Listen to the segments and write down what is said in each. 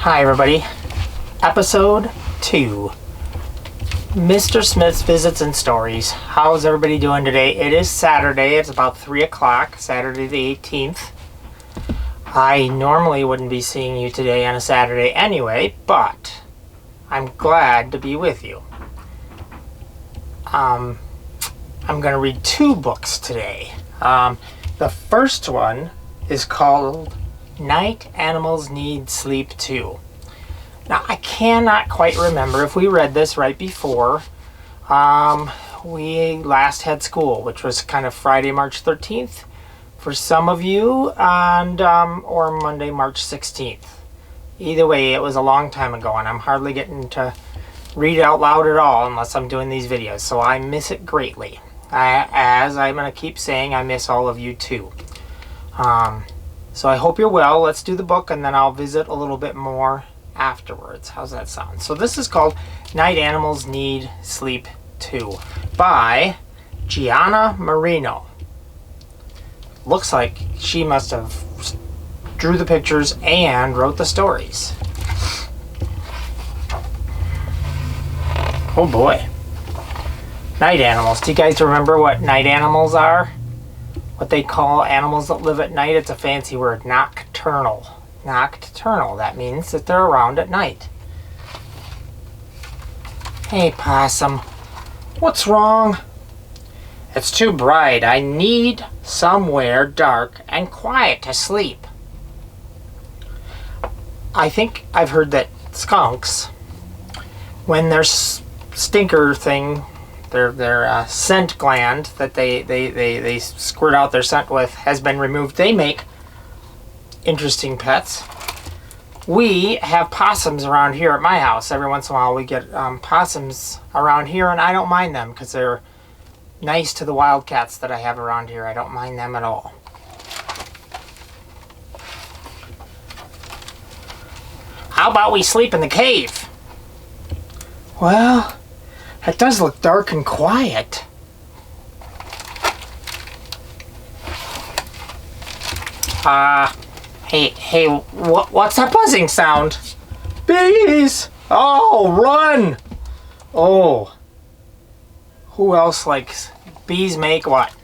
Hi everybody, episode 2, Mr. Smith's Visits and Stories. How's everybody doing today? It is Saturday, it's about 3 o'clock, Saturday the 18th. I normally wouldn't be seeing you today on a Saturday anyway, but I'm glad to be with you. I'm going to read 2 books today. The first one is called Night Animals Need Sleep Too. Now, I cannot quite remember if we read this right before we last had school, which was kind of Friday, March 13th for some of you, and or Monday, March 16th. Either way, it was a long time ago, and I'm hardly getting to read it out loud at all unless I'm doing these videos, so I miss it greatly. As I'm going to keep saying, I miss all of you too. So I hope you're well. Let's do the book and then I'll visit a little bit more afterwards. How's that sound? So this is called Night Animals Need Sleep Too by Gianna Marino. Looks like she must have drew the pictures and wrote the stories. Oh boy. Night animals. Do you guys remember what night animals are? What they call animals that live at night? It's a fancy word, nocturnal. Nocturnal. That means that they're around at night. Hey, possum. What's wrong? It's too bright. I need somewhere dark and quiet to sleep. I think I've heard that skunks, when their stinker thing, their scent gland that they squirt out their scent with has been removed, they make interesting pets. We have possums around here at my house. Every once in a while we get possums around here, and I don't mind them because they're nice to the wildcats that I have around here. I don't mind them at all. How about we sleep in the cave? Well, it does look dark and quiet. Hey, what's that buzzing sound? Bees! Oh, run! Oh. Who else likes... Bees make what?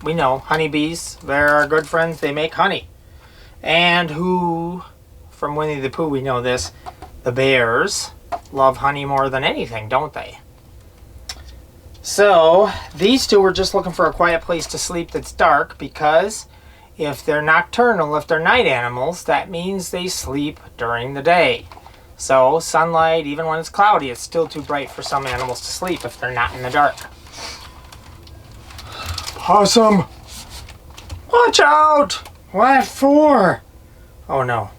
We know, honeybees. They're our good friends. They make honey. And who... From Winnie the Pooh we know this. The bears love honey more than anything, don't they? So, these two were just looking for a quiet place to sleep that's dark, because if they're nocturnal, if they're night animals, that means they sleep during the day. So, sunlight, even when it's cloudy, it's still too bright for some animals to sleep if they're not in the dark. Possum! Watch out! What for? Oh no.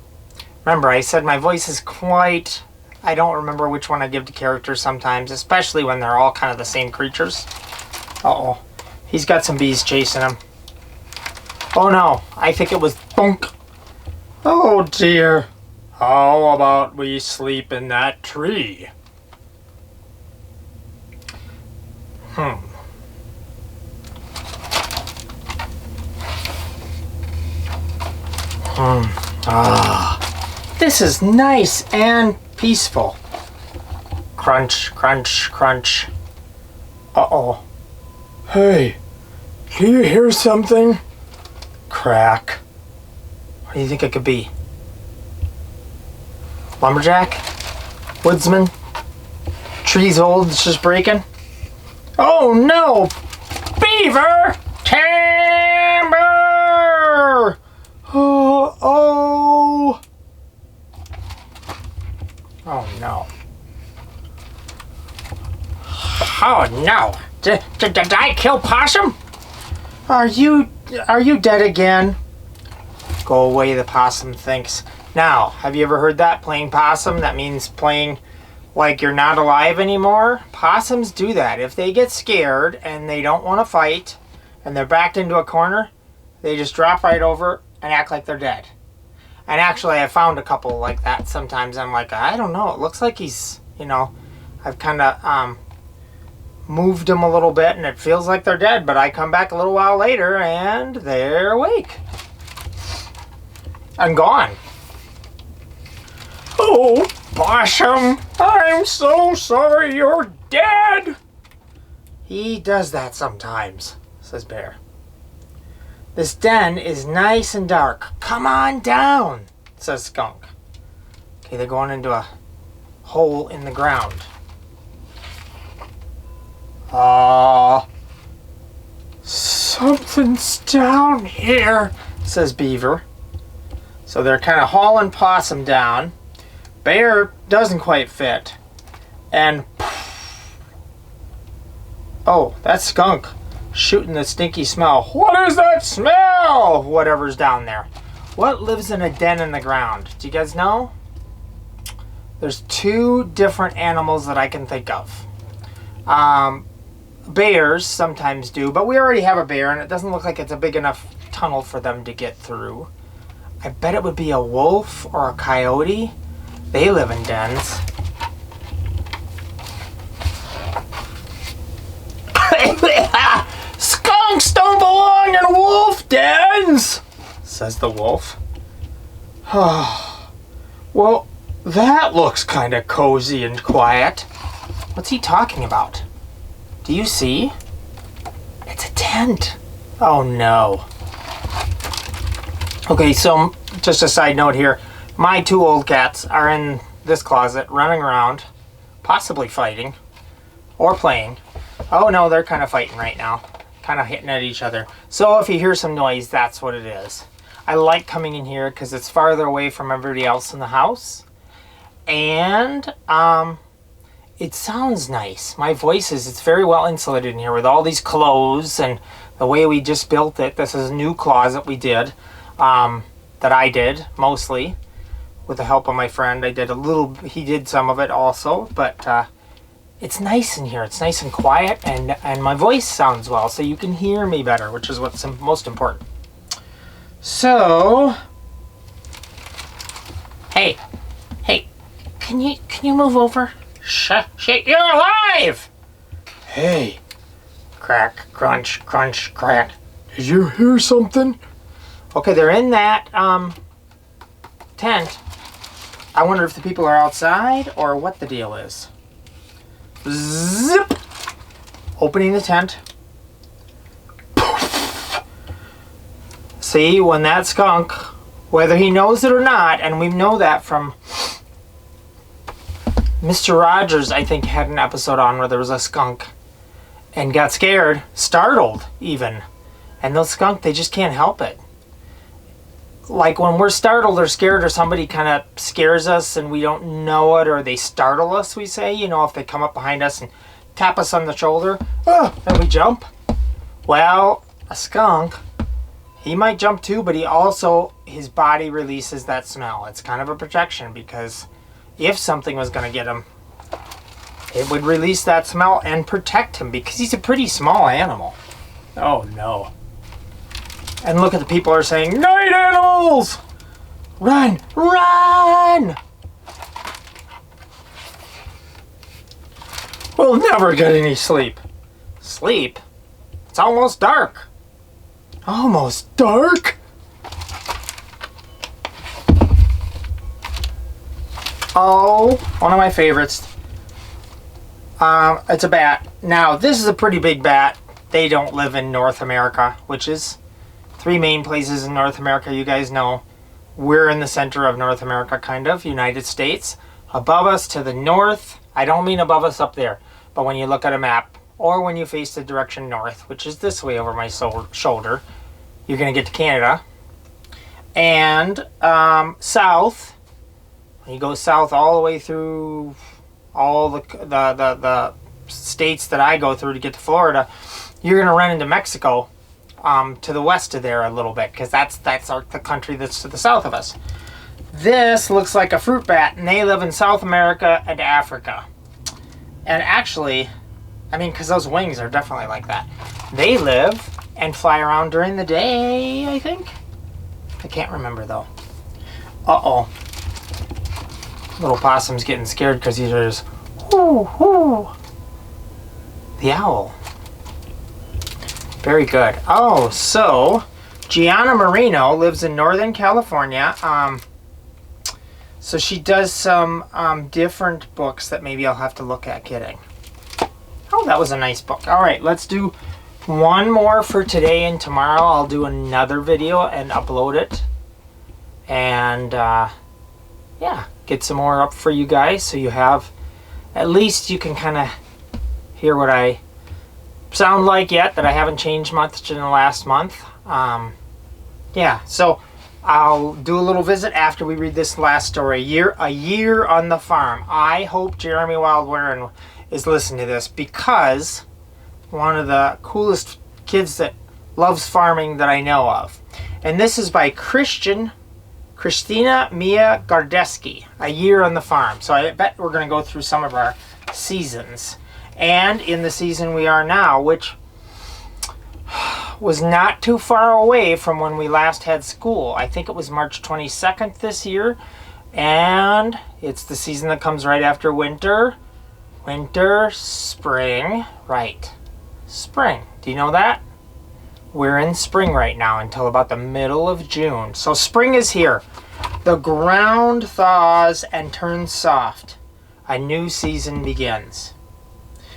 Remember, I said my voice is quite... I don't remember which one I give to characters sometimes, especially when they're all kind of the same creatures. Uh-oh. He's got some bees chasing him. Oh no, I think it was Bunk. Oh dear. How about we sleep in that tree? This is nice and peaceful. Crunch, crunch, crunch. Uh-oh. Hey, can you hear something? Crack. What do you think it could be? Lumberjack? Woodsman? Trees old, it's just breaking? Oh no! Beaver! Timber! Oh! Oh no. Oh no. Did I kill Possum? Are you dead again? Go away, the possum thinks. Now, have you ever heard that? Playing possum? That means playing like you're not alive anymore. Possums do that. If they get scared and they don't want to fight and they're backed into a corner, they just drop right over and act like they're dead. And actually, I found a couple like that. Sometimes I'm like, I don't know. It looks like he's, I've kind of moved them a little bit and it feels like they're dead. But I come back a little while later and they're awake. And gone. Oh, Oh, Possum, I'm so sorry you're dead. He does that sometimes, says Bear. This den is nice and dark. Come on down, says Skunk. Okay, they're going into a hole in the ground. Something's down here, says Beaver. So they're kind of hauling Possum down. Bear doesn't quite fit. And oh, that's Skunk shooting the stinky smell. What is that smell? Whatever's down there. What lives in a den in the ground? Do you guys know? There's two different animals that I can think of. Bears sometimes do, but we already have a bear and it doesn't look like it's a big enough tunnel for them to get through. I bet it would be a wolf or a coyote. They live in dens. Skunks don't belong in wolf dens, says the wolf. Well, that looks kind of cozy and quiet. What's he talking about? Do you see? It's a tent. Oh no. Okay, so just a side note here. My two old cats are in this closet running around, possibly fighting or playing. Oh no, they're kind of fighting right now. Kind of hitting at each other. So if you hear some noise, that's what it is. I like coming in here because it's farther away from everybody else in the house. And it sounds nice. My voice it's very well insulated in here with all these clothes and the way we just built it. This is a new closet we did, that I did mostly with the help of my friend. He did some of it also, but it's nice in here. It's nice and quiet, and my voice sounds well, so you can hear me better, which is what's most important. So, hey, can you move over? Shit, you're alive! Hey, crack, crunch, crunch, crack. Did you hear something? Okay, they're in that tent. I wonder if the people are outside or what the deal is. Zip! Opening the tent. See, when that skunk, whether he knows it or not, and we know that from Mr. Rogers, I think, had an episode on where there was a skunk and got scared, startled even. And those skunk, they just can't help it. Like when we're startled or scared or somebody kind of scares us and we don't know it, or they startle us, we say, if they come up behind us and tap us on the shoulder, and we jump. Well, a skunk, he might jump too, but his body releases that smell. It's kind of a protection, because if something was going to get him, it would release that smell and protect him, because he's a pretty small animal. Oh no. And look at the people are saying, night animals! Run! Run! We'll never get any sleep. Sleep? It's almost dark. Almost dark? Oh, one of my favorites. It's a bat. Now, this is a pretty big bat. They don't live in North America, which is 3 main places in North America, you guys know. We're in the center of North America, kind of, United States. Above us to the north, I don't mean above us up there, but when you look at a map, or when you face the direction north, which is this way over my shoulder, you're going to get to Canada. And south, when you go south all the way through all the states that I go through to get to Florida, you're going to run into Mexico. To the west of there a little bit, because that's the country that's to the south of us. This looks like a fruit bat, and they live in South America and Africa. And actually, because those wings are definitely like that. They live and fly around during the day, I think. I can't remember though. Uh-oh. Little possum's getting scared because he hears, whoo, whoo. The owl. Very good. Oh, so Gianna Marino lives in Northern California. So she does some different books that maybe I'll have to look at getting. Oh, that was a nice book. All right, let's do one more for today, and tomorrow I'll do another video and upload it. And yeah, get some more up for you guys so you have, at least you can kind of hear what I sound like yet, that I haven't changed much in the last month. Yeah, so I'll do a little visit after we read this last story. A year on the farm. I hope Jeremy Wildwaren is listening to this, because one of the coolest kids that loves farming that I know of. And this is by Christina Mia Gardeski, A Year on the Farm. So I bet we're going to go through some of our seasons. And in the season we are now, which was not too far away from when we last had school. I think it was March 22nd this year. And it's the season that comes right after winter. Winter, spring, right. Spring. Do you know that? We're in spring right now until about the middle of June. So spring is here. The ground thaws and turns soft. A new season begins.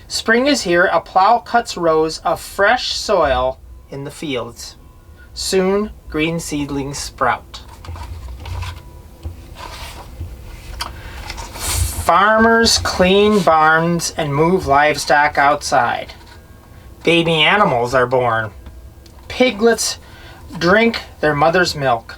Spring is here. A plow cuts rows of fresh soil in the fields. Soon, green seedlings sprout. Farmers clean barns and move livestock outside. Baby animals are born. Piglets drink their mother's milk.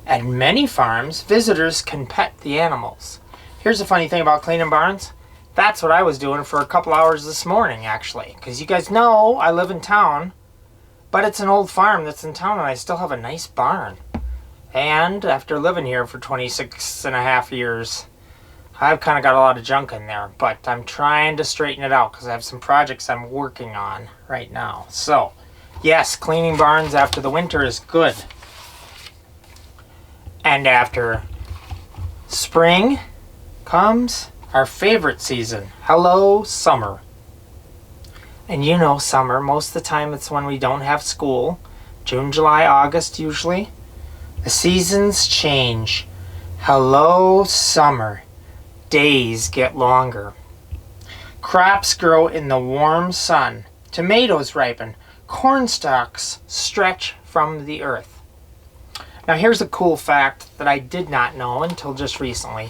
At many farms, visitors can pet the animals. Here's the funny thing about cleaning barns. That's what I was doing for a couple hours this morning, actually. Because you guys know I live in town, but it's an old farm that's in town, and I still have a nice barn. And after living here for 26 and a half years, I've kind of got a lot of junk in there, but I'm trying to straighten it out because I have some projects I'm working on right now. So, yes, cleaning barns after the winter is good. And after spring comes our favorite season. Hello, summer. And you know summer, most of the time it's when we don't have school. June, July, August usually. The seasons change. Hello, summer. Days get longer. Crops grow in the warm sun. Tomatoes ripen. Corn stalks stretch from the earth. Now here's a cool fact that I did not know until just recently.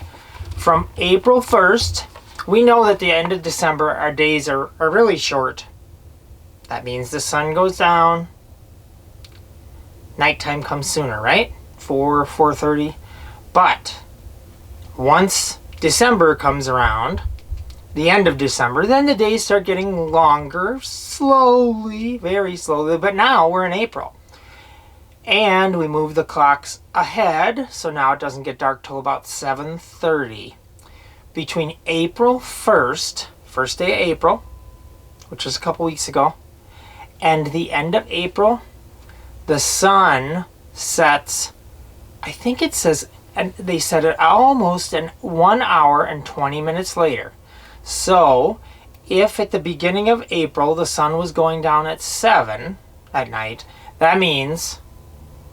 From April 1st, we know that the end of December our days are really short. That means the sun goes down. Nighttime comes sooner, right? 4:30. But once December comes around, the end of December, then the days start getting longer, slowly, very slowly. But now we're in April. And we move the clocks ahead, so now it doesn't get dark till about 7:30. Between April 1st, first day of April, which was a couple weeks ago, and the end of April, the sun sets, I think it says, and they set it almost in 1 hour and 20 minutes later. So, if at the beginning of April the sun was going down at 7 at night, that means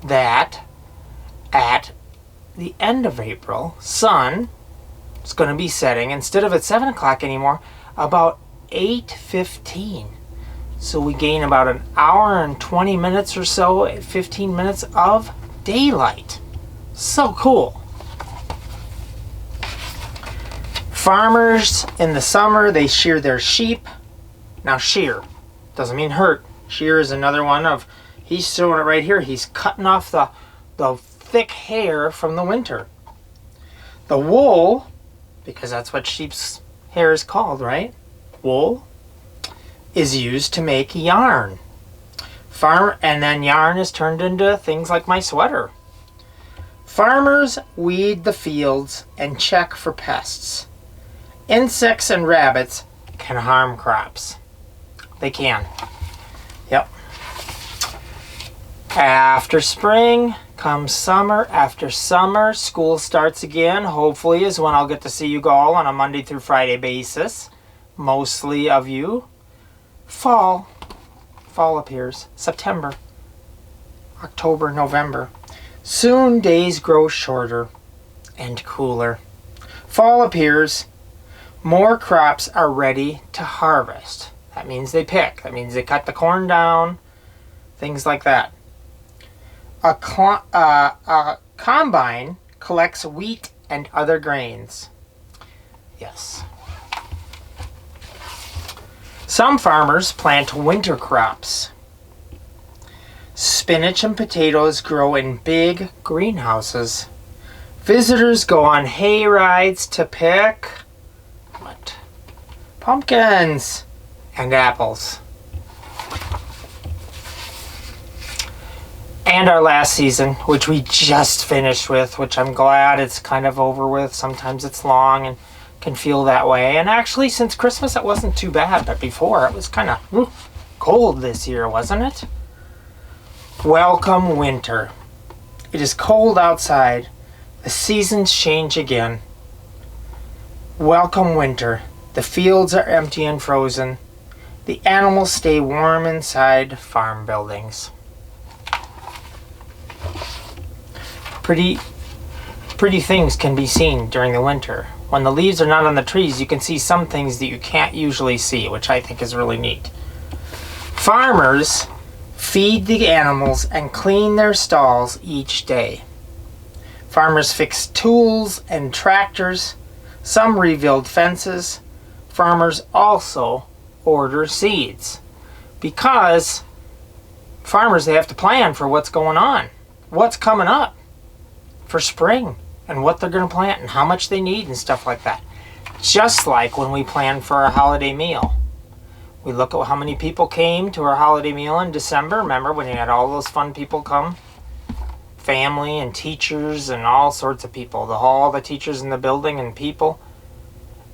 that at the end of April, sun is going to be setting, instead of at 7 o'clock anymore, about 8:15. So we gain about an hour and 20 minutes or so, 15 minutes of daylight. So cool. Farmers in the summer, they shear their sheep. Now shear doesn't mean hurt. Shear is another one of, he's showing it right here. He's cutting off the thick hair from the winter. The wool, because that's what sheep's hair is called, right? Wool is used to make yarn. And then yarn is turned into things like my sweater. Farmers weed the fields and check for pests. Insects and rabbits can harm crops. They can. Yep. After spring comes summer. After summer, school starts again. Hopefully is when I'll get to see you all on a Monday through Friday basis. Mostly of you. Fall. Fall appears. September. October, November. Soon days grow shorter and cooler. fall appears, more crops are ready to harvest. That means they pick. That means they cut the corn down, things like that. A combine collects wheat and other grains. Yes. Some farmers plant winter crops. Spinach and potatoes grow in big greenhouses. Visitors go on hay rides to pick what? Pumpkins and apples. And our last season, which we just finished with, which I'm glad it's kind of over with. Sometimes it's long and can feel that way. And actually, since Christmas, it wasn't too bad. But before, it was kind of cold this year, wasn't it? Welcome winter. It is cold outside. The seasons change again. Welcome winter. The fields are empty and frozen. The animals stay warm inside farm buildings. Pretty things can be seen during the winter. When the leaves are not on the trees, you can see some things that you can't usually see, which I think is really neat. Farmers feed the animals and clean their stalls each day. Farmers fix tools and tractors. Some rebuild fences. Farmers also order seeds because farmers, they have to plan for what's going on, what's coming up for spring, and what they're going to plant and how much they need and stuff like that. Just like when we plan for our holiday meal. We look at how many people came to our holiday meal in December. Remember when you had all those fun people come? Family and teachers and all sorts of people. All the teachers in the building and people.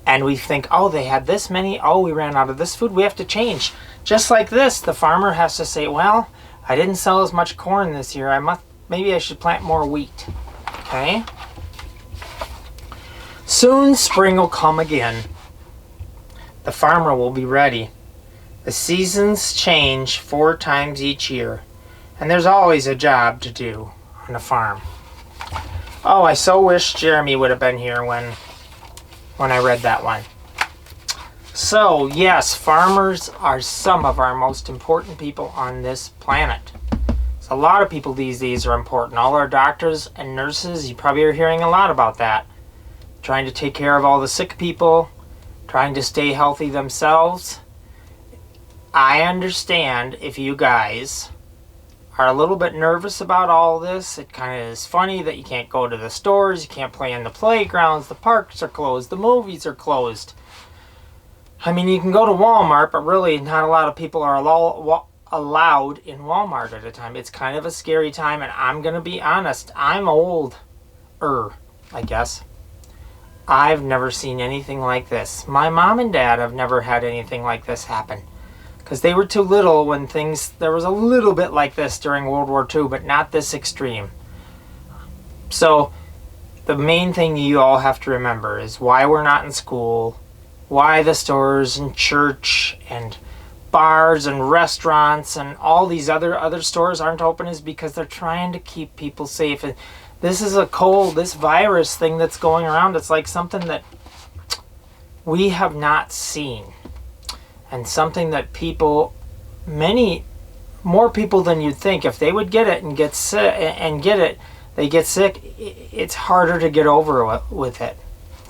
And we think, oh, they had this many. Oh, we ran out of this food. We have to change. Just like this, the farmer has to say, well, I didn't sell as much corn this year. Maybe I should plant more wheat. Okay? Soon spring will come again. The farmer will be ready. The seasons change 4 times each year, and there's always a job to do on a farm. Oh, I so wish Jeremy would have been here when I read that one. So, yes, farmers are some of our most important people on this planet. So a lot of people these days are important. All our doctors and nurses, you probably are hearing a lot about that. Trying to take care of all the sick people, trying to stay healthy themselves. I understand if you guys are a little bit nervous about all this. It kind of is funny that you can't go to the stores, you can't play in the playgrounds, the parks are closed, the movies are closed. I mean, you can go to Walmart, but really not a lot of people are allowed in Walmart at a time. It's kind of a scary time, and I'm going to be honest, I'm older, I guess. I've never seen anything like this. My mom and dad have never had anything like this happen. Because they were too little when there was a little bit like this during World War II, but not this extreme. So, the main thing you all have to remember is why we're not in school, why the stores and church and bars and restaurants and all these other stores aren't open is because they're trying to keep people safe. And this is this virus thing that's going around. It's like something that we have not seen. And something that many more people than you'd think, if they would get it and get sick they get sick, it's harder to get over with it,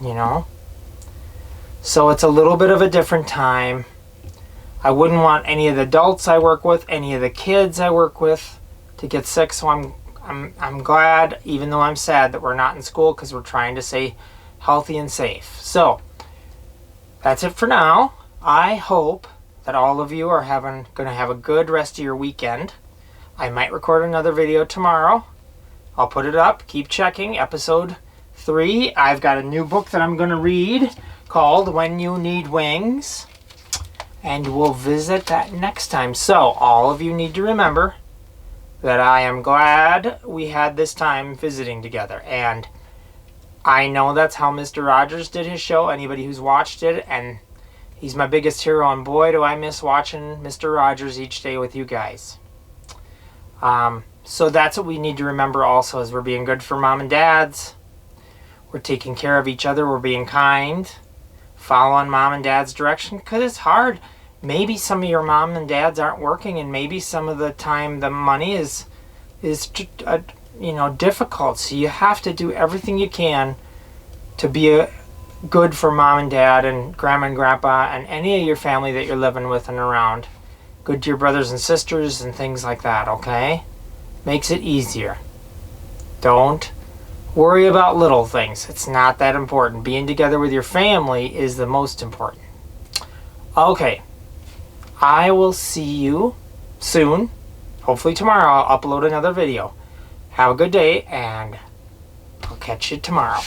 you know? So it's a little bit of a different time. I wouldn't want any of the adults I work with, any of the kids I work with to get sick, so I'm glad, even though I'm sad, that we're not in school because we're trying to stay healthy and safe. So, that's it for now. I hope that all of you are going to have a good rest of your weekend. I might record another video tomorrow. I'll put it up. Keep checking. Episode 3. I've got a new book that I'm going to read called When You Need Wings. And we'll visit that next time. So, all of you need to remember that I am glad we had this time visiting together. And I know that's how Mr. Rogers did his show. Anybody who's watched it, and he's my biggest hero, and boy, do I miss watching Mr. Rogers each day with you guys. So that's what we need to remember also, is we're being good for mom and dads. We're taking care of each other. We're being kind. Following mom and dad's direction, because it's hard. Maybe some of your mom and dads aren't working, and maybe some of the time the money is difficult. So you have to do everything you can to be good for mom and dad and grandma and grandpa and any of your family that you're living with and around. Good to your brothers and sisters and things like that, okay? Makes it easier. Don't worry about little things. It's not that important. Being together with your family is the most important. Okay. I will see you soon. Hopefully tomorrow I'll upload another video. Have a good day, and I'll catch you tomorrow.